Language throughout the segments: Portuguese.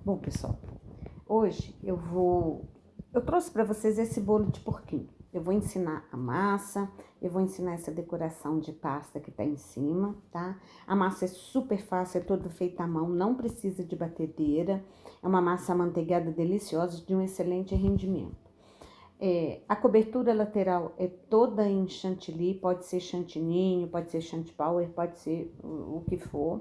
Bom, pessoal, hoje eu trouxe para vocês esse bolo de porquinho. Eu vou ensinar a massa, eu vou ensinar essa decoração de pasta que tá em cima, tá? A massa é super fácil, é toda feita à mão, não precisa de batedeira. É uma massa amanteigada deliciosa de um excelente rendimento. A cobertura lateral é toda em chantilly, pode ser chantininho, pode ser chantipower, pode ser o que for.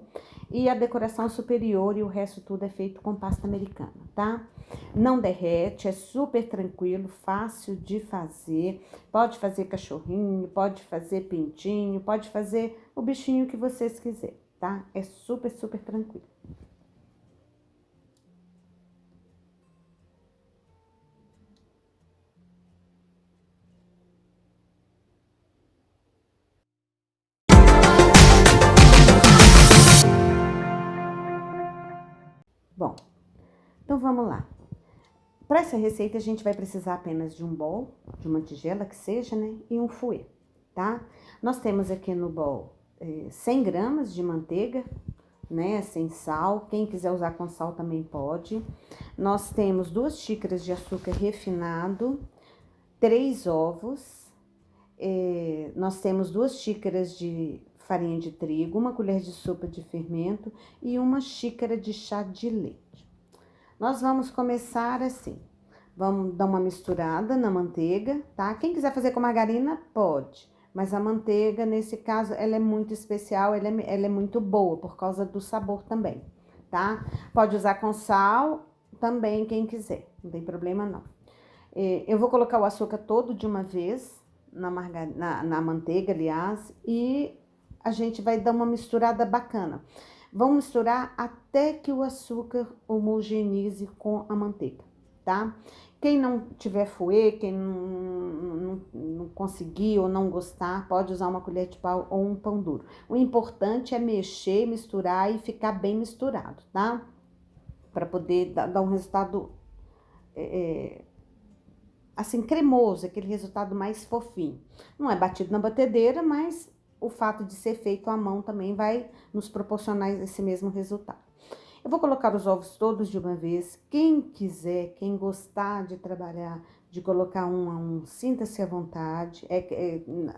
E a decoração superior e o resto tudo é feito com pasta americana, tá? Não derrete, é super tranquilo, fácil de fazer. Pode fazer cachorrinho, pode fazer pintinho, pode fazer o bichinho que vocês quiserem, tá? É super, super tranquilo. Bom, então vamos lá. Para essa receita, a gente vai precisar apenas de um bowl, de uma tigela que seja, né? E um fouet, tá? Nós temos aqui no bowl 100 gramas de manteiga, né? Sem sal. Quem quiser usar com sal também pode. Nós temos 2 xícaras de açúcar refinado, 3 ovos. Nós temos 2 xícaras de farinha de trigo, 1 colher de sopa de fermento e 1 xícara de chá de leite. Nós vamos começar assim. Vamos dar uma misturada na manteiga, tá? Quem quiser fazer com margarina, pode. Mas a manteiga, nesse caso, ela é muito especial, ela é muito boa, por causa do sabor também, tá? Pode usar com sal também, quem quiser, não tem problema não. Eu vou colocar o açúcar todo de uma vez, na manteiga, aliás, e a gente vai dar uma misturada bacana. Vamos misturar até que o açúcar homogeneize com a manteiga, tá? Quem não tiver fouet, quem não conseguir ou não gostar, pode usar uma colher de pau ou um pão duro. O importante é mexer, misturar e ficar bem misturado, tá? Para poder dar um resultado assim, cremoso, aquele resultado mais fofinho. Não é batido na batedeira, mas o fato de ser feito à mão também vai nos proporcionar esse mesmo resultado. Eu vou colocar os ovos todos de uma vez. Quem quiser, quem gostar de trabalhar, de colocar um a um, sinta-se à vontade.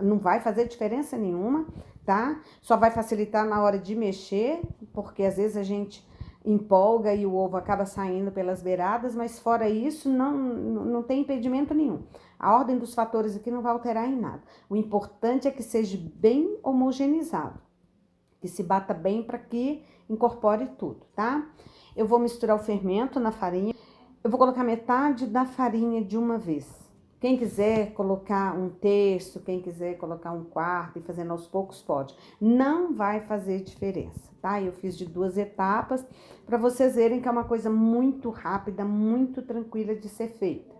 Não vai fazer diferença nenhuma, tá? Só vai facilitar na hora de mexer, porque às vezes a gente empolga e o ovo acaba saindo pelas beiradas, mas fora isso não tem impedimento nenhum. A ordem dos fatores aqui não vai alterar em nada. O importante é que seja bem homogeneizado, que se bata bem para que incorpore tudo, tá? Eu vou misturar o fermento na farinha. Eu vou colocar metade da farinha de uma vez. Quem quiser colocar um terço, quem quiser colocar um quarto e fazendo aos poucos, pode. Não vai fazer diferença, tá? Eu fiz de 2 etapas para vocês verem que é uma coisa muito rápida, muito tranquila de ser feita.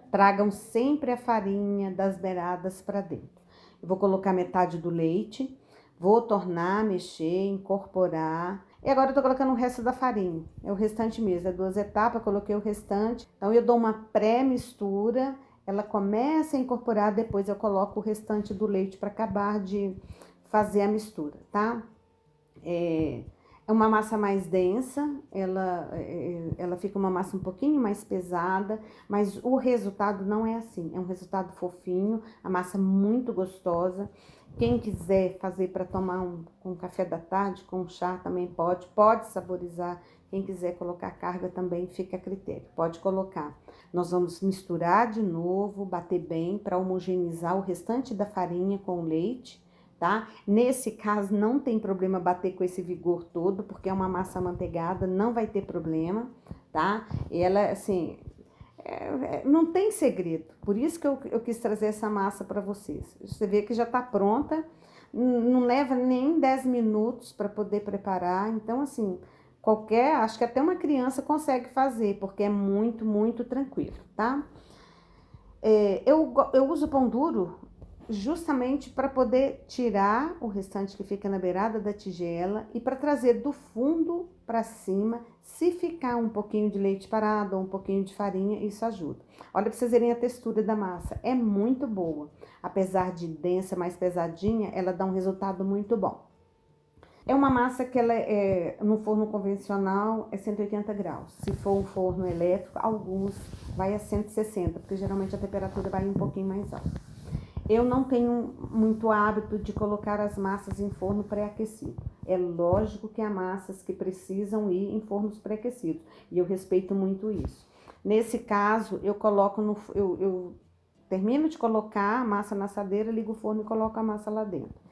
Tragam sempre a farinha das beiradas para dentro. Eu vou colocar metade do leite, vou tornar, mexer, incorporar. E agora eu tô colocando o resto da farinha. É o restante mesmo, é 2 etapas, coloquei o restante. Então eu dou uma pré-mistura, ela começa a incorporar, depois eu coloco o restante do leite para acabar de fazer a mistura, tá? É uma massa mais densa, ela fica uma massa um pouquinho mais pesada, mas o resultado não é assim, é um resultado fofinho, a massa muito gostosa. Quem quiser fazer para tomar com café da tarde, com chá também pode saborizar. Quem quiser colocar carga também fica a critério, pode colocar. Nós vamos misturar de novo, bater bem para homogeneizar o restante da farinha com o leite, tá? Nesse caso, não tem problema bater com esse vigor todo, porque é uma massa amanteigada, não vai ter problema, tá? E ela, assim, não tem segredo. Por isso que eu quis trazer essa massa para vocês. Você vê que já tá pronta, não leva nem 10 minutos para poder preparar. Então, assim, acho que até uma criança consegue fazer, porque é muito, muito tranquilo, tá? Eu uso pão duro justamente para poder tirar o restante que fica na beirada da tigela e para trazer do fundo para cima. Se ficar um pouquinho de leite parado ou um pouquinho de farinha, isso ajuda. Olha para vocês verem a textura da massa, é muito boa. Apesar de densa, mais pesadinha, ela dá um resultado muito bom. É uma massa que ela no forno convencional é 180 graus. Se for um forno elétrico, alguns vai a 160, porque geralmente a temperatura vai um pouquinho mais alta. Eu não tenho muito hábito de colocar as massas em forno pré-aquecido. É lógico que há massas que precisam ir em fornos pré-aquecidos, e eu respeito muito isso. Nesse caso, eu coloco eu termino de colocar a massa na assadeira, ligo o forno e coloco a massa lá dentro.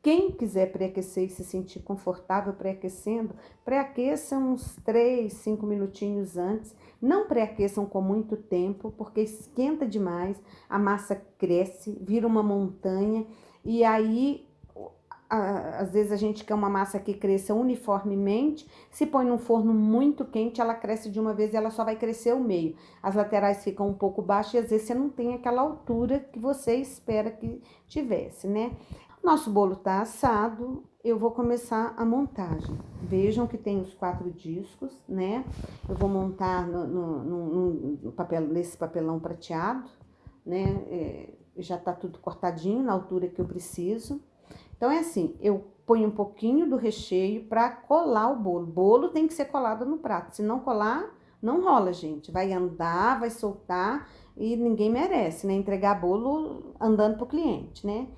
Quem quiser pré-aquecer e se sentir confortável pré-aquecendo, pré-aqueça uns 3, 5 minutinhos antes. Não pré-aqueçam com muito tempo, porque esquenta demais, a massa cresce, vira uma montanha, e aí às vezes a gente quer uma massa que cresça uniformemente, se põe num forno muito quente, ela cresce de uma vez e ela só vai crescer o meio. As laterais ficam um pouco baixas e às vezes você não tem aquela altura que você espera que tivesse, né? Nosso bolo tá assado, eu vou começar a montagem. Vejam que tem os 4 discos, né? Eu vou montar no papel, nesse papelão prateado, né? Já tá tudo cortadinho na altura que eu preciso. Então, é assim, eu ponho um pouquinho do recheio para colar o bolo. O bolo tem que ser colado no prato. Se não colar, não rola, gente. Vai andar, vai soltar e ninguém merece, né? Entregar bolo andando pro cliente, né?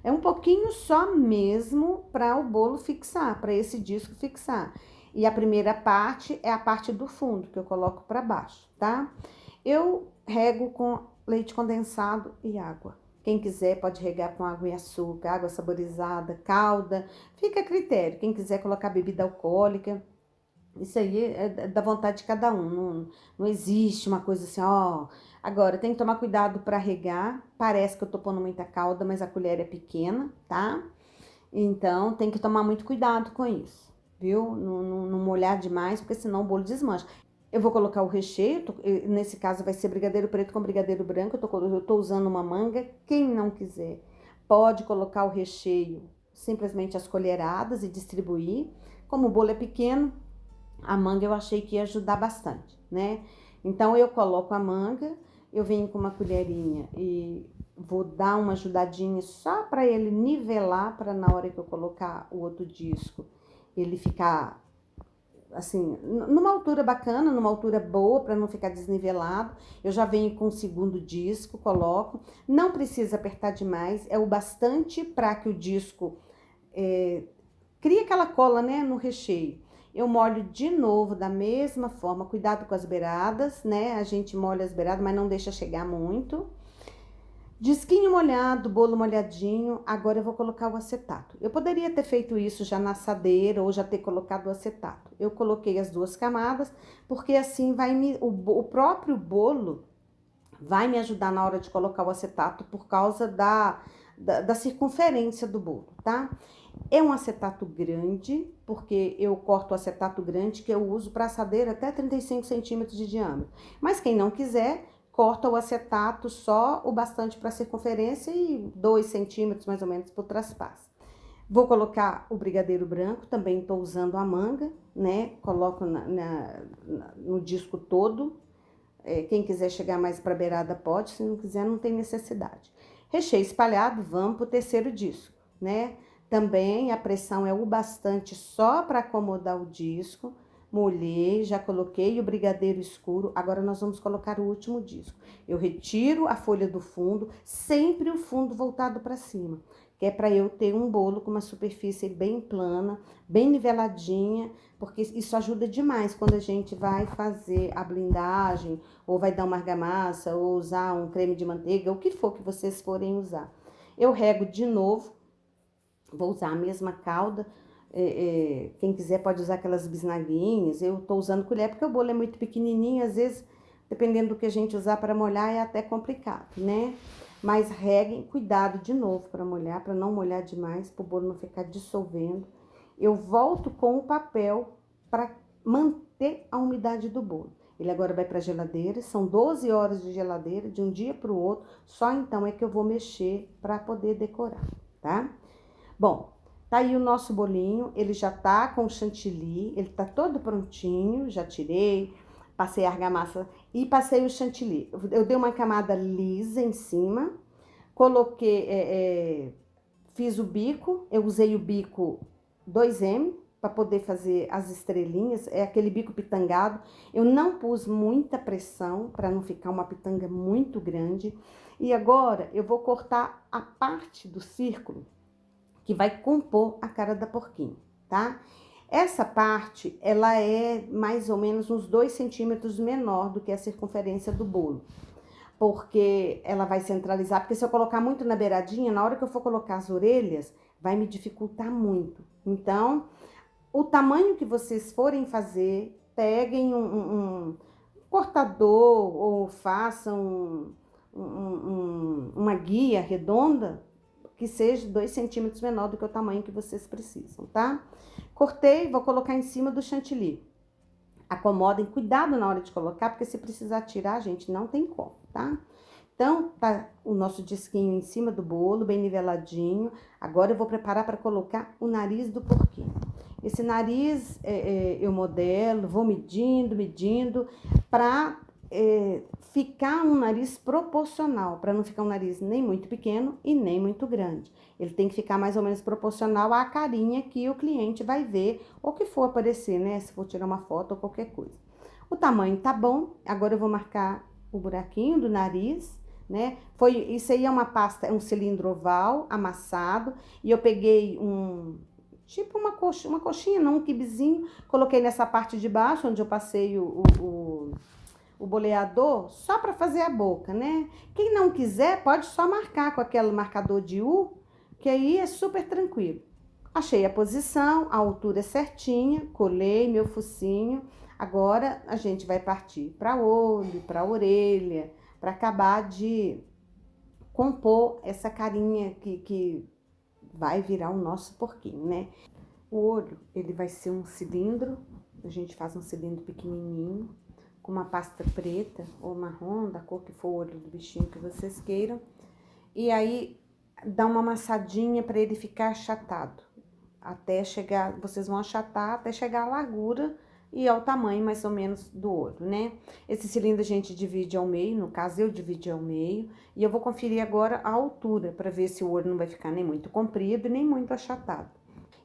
É um pouquinho só mesmo para o bolo fixar, para esse disco fixar. E a primeira parte é a parte do fundo, que eu coloco para baixo, tá? Eu rego com leite condensado e água. Quem quiser pode regar com água e açúcar, água saborizada, calda, fica a critério. Quem quiser colocar bebida alcoólica, isso aí é da vontade de cada um. Não existe uma coisa assim, ó. Agora, tem que tomar cuidado para regar. Parece que eu tô pondo muita calda, mas a colher é pequena, tá? Então, tem que tomar muito cuidado com isso, viu? Não molhar demais, porque senão o bolo desmancha. Eu vou colocar o recheio, nesse caso vai ser brigadeiro preto com brigadeiro branco, eu tô usando uma manga. Quem não quiser pode colocar o recheio simplesmente às colheradas e distribuir. Como o bolo é pequeno, a manga eu achei que ia ajudar bastante, né? Então eu coloco a manga, eu venho com uma colherinha e vou dar uma ajudadinha só para ele nivelar, para na hora que eu colocar o outro disco, ele ficar assim, numa altura bacana, numa altura boa, para não ficar desnivelado. Eu já venho com o segundo disco, coloco. Não precisa apertar demais, é o bastante para que o disco crie aquela cola, né, no recheio. Eu molho de novo da mesma forma, cuidado com as beiradas, né? A gente molha as beiradas, mas não deixa chegar muito. Disquinho molhado, bolo molhadinho, agora eu vou colocar o acetato. Eu poderia ter feito isso já na assadeira ou já ter colocado o acetato. Eu coloquei as 2 camadas, porque assim o próprio bolo vai me ajudar na hora de colocar o acetato por causa da circunferência do bolo, tá? É um acetato grande, porque eu corto o acetato grande que eu uso para assadeira até 35 centímetros de diâmetro. Mas quem não quiser, corta o acetato só o bastante para circunferência e 2 centímetros mais ou menos para o traspasso. Vou colocar o brigadeiro branco, também estou usando a manga, né? Coloco no disco todo. Quem quiser chegar mais para a beirada pode, se não quiser não tem necessidade. Recheio espalhado, vamos para o terceiro disco, né? Também a pressão é o bastante só para acomodar o disco. Molhei, já coloquei o brigadeiro escuro. Agora nós vamos colocar o último disco. Eu retiro a folha do fundo, sempre o fundo voltado para cima, que é para eu ter um bolo com uma superfície bem plana, bem niveladinha, porque isso ajuda demais quando a gente vai fazer a blindagem, ou vai dar uma argamassa, ou usar um creme de manteiga, o que for que vocês forem usar. Eu rego de novo. Vou usar a mesma calda, quem quiser pode usar aquelas bisnaguinhas. Eu tô usando colher porque o bolo é muito pequenininho, às vezes, dependendo do que a gente usar para molhar, é até complicado, né? Mas reguem, cuidado de novo para molhar, para não molhar demais, para o bolo não ficar dissolvendo. Eu volto com o papel para manter a umidade do bolo. Ele agora vai para a geladeira, são 12 horas de geladeira, de um dia para o outro, só então é que eu vou mexer para poder decorar, tá? Bom, tá aí o nosso bolinho, ele já tá com chantilly, ele tá todo prontinho, já tirei, passei a argamassa e passei o chantilly. Eu dei uma camada lisa em cima, coloquei, fiz o bico, eu usei o bico 2M, para poder fazer as estrelinhas, é aquele bico pitangado. Eu não pus muita pressão, para não ficar uma pitanga muito grande. E agora, eu vou cortar a parte do círculo, que vai compor a cara da porquinha, tá? Essa parte, ela é mais ou menos uns 2 centímetros menor do que a circunferência do bolo. Porque ela vai centralizar, porque se eu colocar muito na beiradinha, na hora que eu for colocar as orelhas, vai me dificultar muito. Então, o tamanho que vocês forem fazer, peguem um cortador ou façam uma guia redonda que seja 2 centímetros menor do que o tamanho que vocês precisam, tá? Cortei, vou colocar em cima do chantilly. Acomodem, cuidado na hora de colocar, porque se precisar tirar, gente, não tem como, tá? Então, tá o nosso disquinho em cima do bolo, bem niveladinho. Agora eu vou preparar para colocar o nariz do porquinho. Esse nariz eu modelo, vou medindo, para ficar um nariz proporcional, para não ficar um nariz nem muito pequeno e nem muito grande. Ele tem que ficar mais ou menos proporcional à carinha que o cliente vai ver, ou que for aparecer, né? Se for tirar uma foto ou qualquer coisa. O tamanho tá bom, agora eu vou marcar o buraquinho do nariz, né? Isso aí é uma pasta, é um cilindro oval amassado, e eu peguei tipo uma coxinha, não, um quibezinho, coloquei nessa parte de baixo, onde eu passei o boleador, só para fazer a boca, né? Quem não quiser, pode só marcar com aquele marcador de U, que aí é super tranquilo. Achei a posição, a altura certinha, colei meu focinho. Agora, a gente vai partir para olho, para orelha, para acabar de compor essa carinha que vai virar o nosso porquinho, né? O olho, ele vai ser um cilindro, a gente faz um cilindro pequenininho, com uma pasta preta ou marrom, da cor que for o olho do bichinho que vocês queiram. E aí, dá uma amassadinha para ele ficar achatado. Até chegar, vocês vão achatar até chegar à largura e ao tamanho mais ou menos do olho, né? Esse cilindro a gente divide ao meio, no caso eu dividi ao meio. E eu vou conferir agora a altura, para ver se o olho não vai ficar nem muito comprido e nem muito achatado.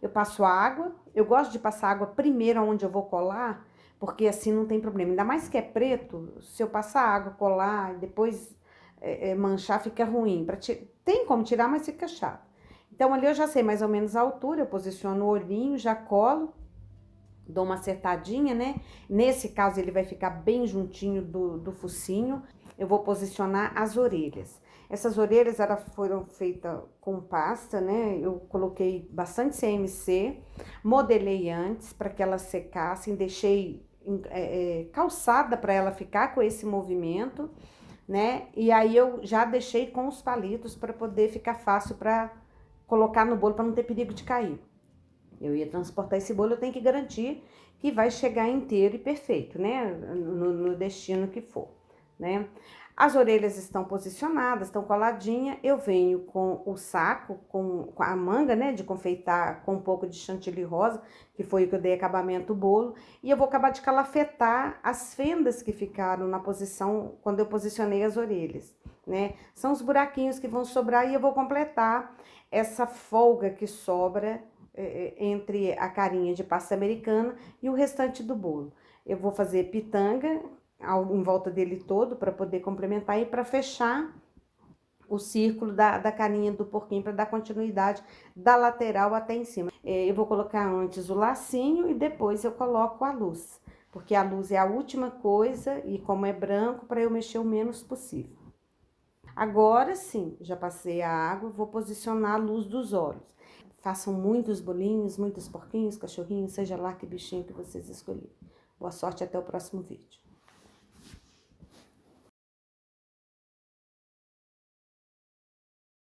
Eu passo água, eu gosto de passar água primeiro onde eu vou colar, porque assim não tem problema. Ainda mais que é preto, se eu passar água, colar e depois manchar, fica ruim. Tem como tirar, mas fica chato. Então, ali eu já sei mais ou menos a altura, eu posiciono o olhinho, já colo, dou uma acertadinha, né? Nesse caso, ele vai ficar bem juntinho do focinho. Eu vou posicionar as orelhas. Essas orelhas, elas foram feitas com pasta, né? Eu coloquei bastante CMC, modelei antes para que elas secassem, deixei calçada para ela ficar com esse movimento, né? E aí eu já deixei com os palitos para poder ficar fácil para colocar no bolo, para não ter perigo de cair. Eu ia transportar esse bolo, eu tenho que garantir que vai chegar inteiro e perfeito, né? No destino que for, né? As orelhas estão posicionadas, estão coladinhas. Eu venho com o saco, com a manga, né, de confeitar com um pouco de chantilly rosa, que foi o que eu dei acabamento do bolo. E eu vou acabar de calafetar as fendas que ficaram na posição, quando eu posicionei as orelhas, né? São os buraquinhos que vão sobrar e eu vou completar essa folga que sobra entre a carinha de pasta americana e o restante do bolo. Eu vou fazer pitanga em volta dele todo para poder complementar e para fechar o círculo da carinha do porquinho, para dar continuidade da lateral até em cima. Eu vou colocar antes o lacinho e depois eu coloco a luz, porque a luz é a última coisa e como é branco, para eu mexer o menos possível. Agora sim, já passei a água, vou posicionar a luz dos olhos. Façam muitos bolinhos, muitos porquinhos, cachorrinhos, seja lá que bichinho que vocês escolherem. Boa sorte, até o próximo vídeo.